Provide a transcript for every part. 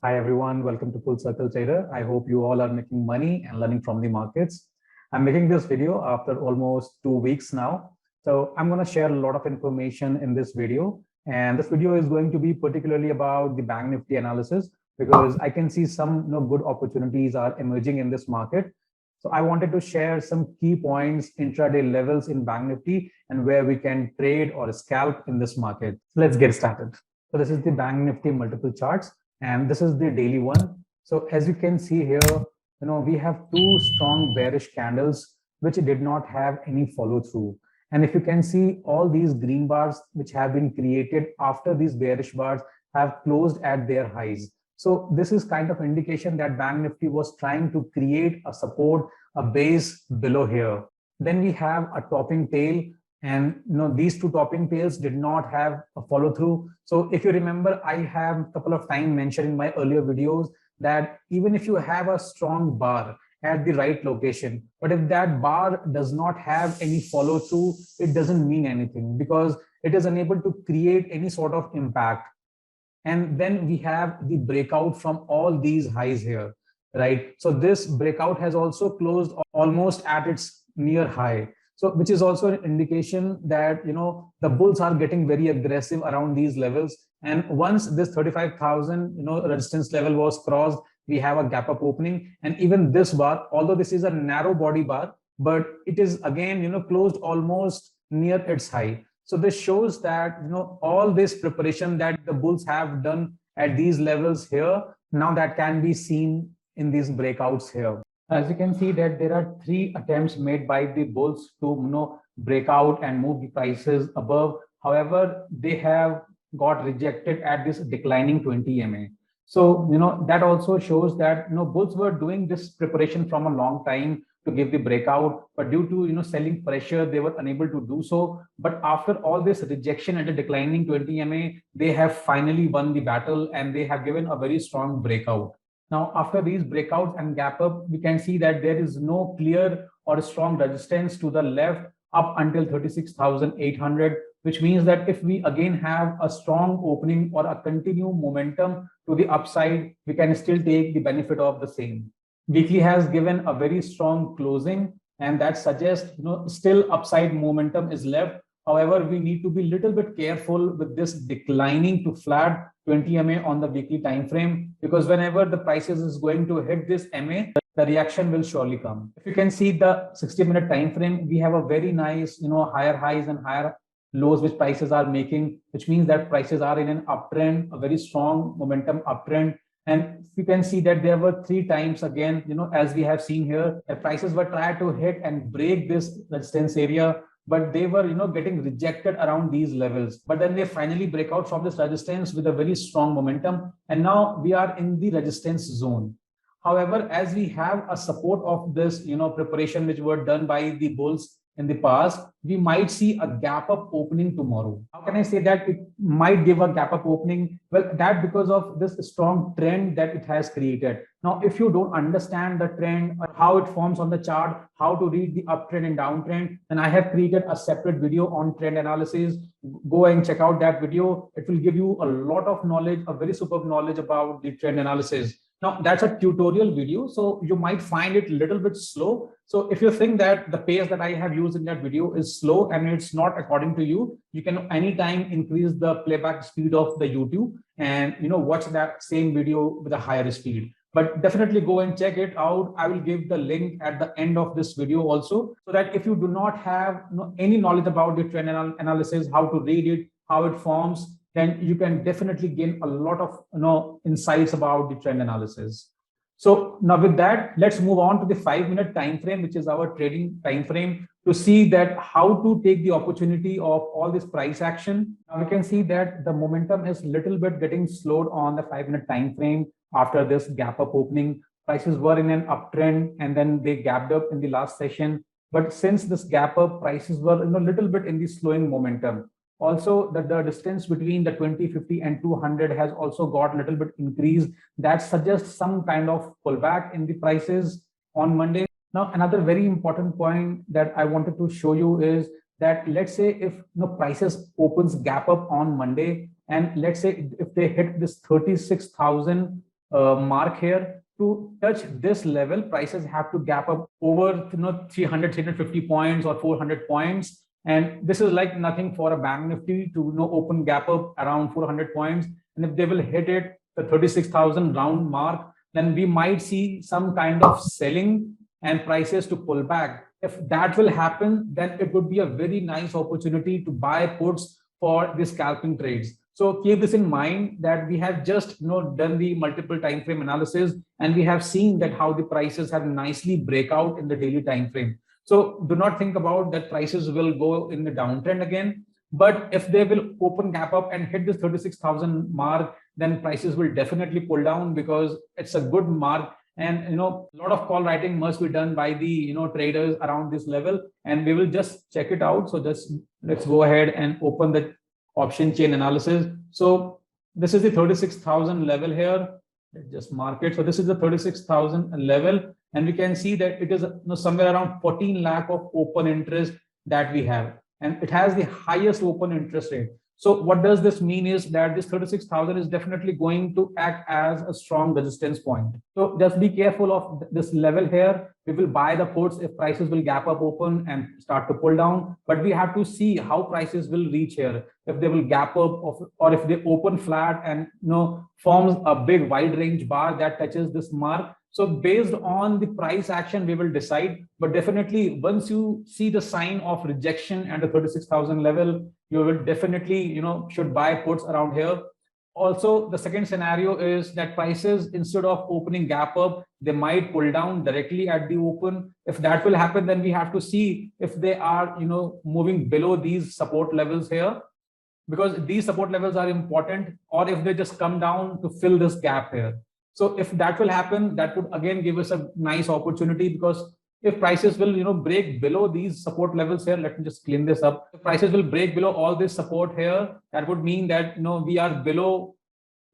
Hi everyone, welcome to Full Circle Trader. I hope you all are making money and learning from the markets. I'm making this video after almost 2 weeks now. So I'm going to share a lot of information in this video. And this video is going to be particularly about the Bank Nifty analysis because I can see some good opportunities are emerging in this market. So I wanted to share some key points, intraday levels in Bank Nifty and where we can trade or scalp in this market. So let's get started. So this is the Bank Nifty multiple charts and this is the daily one. So as you can see here, we have two strong bearish candles which did not have any follow through. And if you can see, all these green bars which have been created after these bearish bars have closed at their highs. So this is kind of indication that Bank Nifty was trying to create a support, a base below here. Then we have a topping tail, and these two topping tails did not have a follow through. So if you remember, I have a couple of times mentioned in my earlier videos that even if you have a strong bar at the right location, but if that bar does not have any follow through, it doesn't mean anything because it is unable to create any sort of impact. And then we have the breakout from all these highs here, right? So this breakout has also closed almost at its near high. So which is also an indication that the bulls are getting very aggressive around these levels. And once this 35,000 resistance level was crossed, we have a gap up opening. And even this bar, although this is a narrow body bar, but it is again closed almost near its high. So this shows that all this preparation that the bulls have done at these levels here, now that can be seen in these breakouts here. As you can see that there are three attempts made by the bulls to break out and move the prices above. However, they have got rejected at this declining 20 MA. So that also shows that bulls were doing this preparation from a long time to give the breakout, but due to selling pressure, they were unable to do so. But after all this rejection at a declining 20 MA, they have finally won the battle and they have given a very strong breakout. Now, after these breakouts and gap up, we can see that there is no clear or strong resistance to the left up until 36,800, which means that if we again have a strong opening or a continued momentum to the upside, we can still take the benefit of the same. Weekly has given a very strong closing, and that suggests still upside momentum is left. However, we need to be a little bit careful with this declining to flat 20 MA on the weekly time frame, because whenever the prices is going to hit this MA, the reaction will surely come. If you can see the 60-minute time frame, we have a very nice higher highs and higher lows which prices are making, which means that prices are in an uptrend, a very strong momentum uptrend. And you can see that there were three times again, as we have seen here, the prices were trying to hit and break this resistance area, but they were, getting rejected around these levels. But then they finally break out from this resistance with a very strong momentum. And now we are in the resistance zone. However, as we have a support of this, preparation which were done by the bulls in the past, we might see a gap up opening tomorrow. How can I say that it might give a gap up opening? Well, that because of this strong trend that it has created. Now, if you don't understand the trend or how it forms on the chart, how to read the uptrend and downtrend, then I have created a separate video on trend analysis. Go and check out that video. It will give you a lot of knowledge, a very superb knowledge about the trend analysis. Now, that's a tutorial video, so you might find it a little bit slow. So if you think that the pace that I have used in that video is slow and it's not according to you, you can anytime increase the playback speed of the YouTube and watch that same video with a higher speed. But definitely go and check it out. I will give the link at the end of this video also, so that if you do not have any knowledge about the trend analysis, how to read it, how it forms, then you can definitely gain a lot of insights about the trend analysis. So now with that, let's move on to the 5-minute time frame, which is our trading time frame, to see that how to take the opportunity of all this price action. Now we can see that the momentum is little bit getting slowed on the 5-minute time frame after this gap up opening. Prices were in an uptrend and then they gapped up in the last session. But since this gap up, prices were a little bit in the slowing momentum. Also, the distance between the 20, 50 and 200 has also got a little bit increased. That suggests some kind of pullback in the prices on Monday. Now, another very important point that I wanted to show you is that let's say if prices opens gap up on Monday, and let's say if they hit this 36,000 mark here. To touch this level, prices have to gap up over 300, 350 points or 400 points. And this is like nothing for a bank nifty to open gap up around 400 points. And if they will hit it, the 36,000 round mark, then we might see some kind of selling and prices to pull back. If that will happen, then it would be a very nice opportunity to buy puts for the scalping trades. So keep this in mind that we have just done the multiple time frame analysis, and we have seen that how the prices have nicely break out in the daily time frame. So do not think about that prices will go in the downtrend again. But if they will open gap up and hit this 36,000 mark, then prices will definitely pull down, because it's a good mark. And a lot of call writing must be done by the traders around this level, and we will just check it out. So just let's go ahead and open the option chain analysis. So this is the 36,000 level here. Let's just mark it. So this is the 36,000 level, and we can see that it is somewhere around 14 lakh of open interest that we have, and it has the highest open interest rate. So what does this mean is that this 36,000 is definitely going to act as a strong resistance point. So just be careful of this level here. We will buy the puts if prices will gap up open and start to pull down, but we have to see how prices will reach here. If they will gap up, or if they open flat and forms a big wide range bar that touches this mark. So based on the price action, we will decide. But definitely, once you see the sign of rejection at the 36,000 level, you will definitely, should buy puts around here. Also, the second scenario is that prices, instead of opening gap up, they might pull down directly at the open. If that will happen, then we have to see if they are, moving below these support levels here, because these support levels are important, or if they just come down to fill this gap here. So if that will happen, that would again give us a nice opportunity, because if prices will break below these support levels here, let me just clean this up. If prices will break below all this support here, that would mean that we are below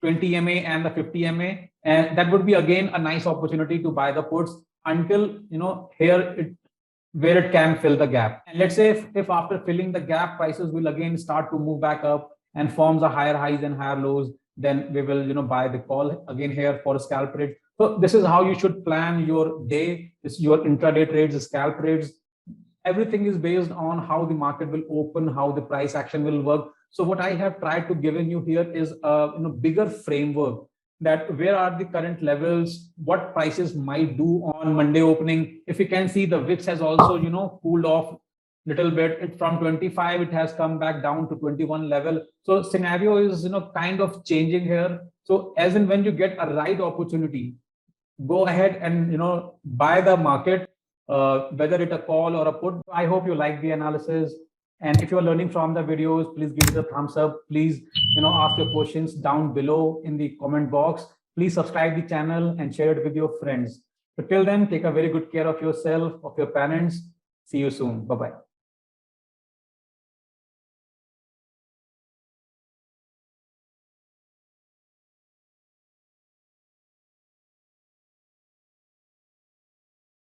20 MA and the 50 MA, and that would be again a nice opportunity to buy the puts until here where it can fill the gap. And let's say if after filling the gap, prices will again start to move back up and forms a higher highs and higher lows, then we will buy the call again here for a scalp trade. So this is how you should plan your day. It's your intraday trades, scalp trades. Everything is based on how the market will open, how the price action will work. So what I have tried to give you here is a bigger framework, that where are the current levels, what prices might do on Monday opening. If you can see, the VIX has also cooled off little bit. From 25 it has come back down to 21 level. So scenario is kind of changing here. So as and when you get a right opportunity, go ahead and buy the market, whether it's a call or a put. I hope you like the analysis, and if you are learning from the videos, please give it a thumbs up. Please ask your questions down below in the comment box. Please subscribe the channel and share it with your friends. So till then, take a very good care of yourself, of your parents. See you soon. Bye-bye.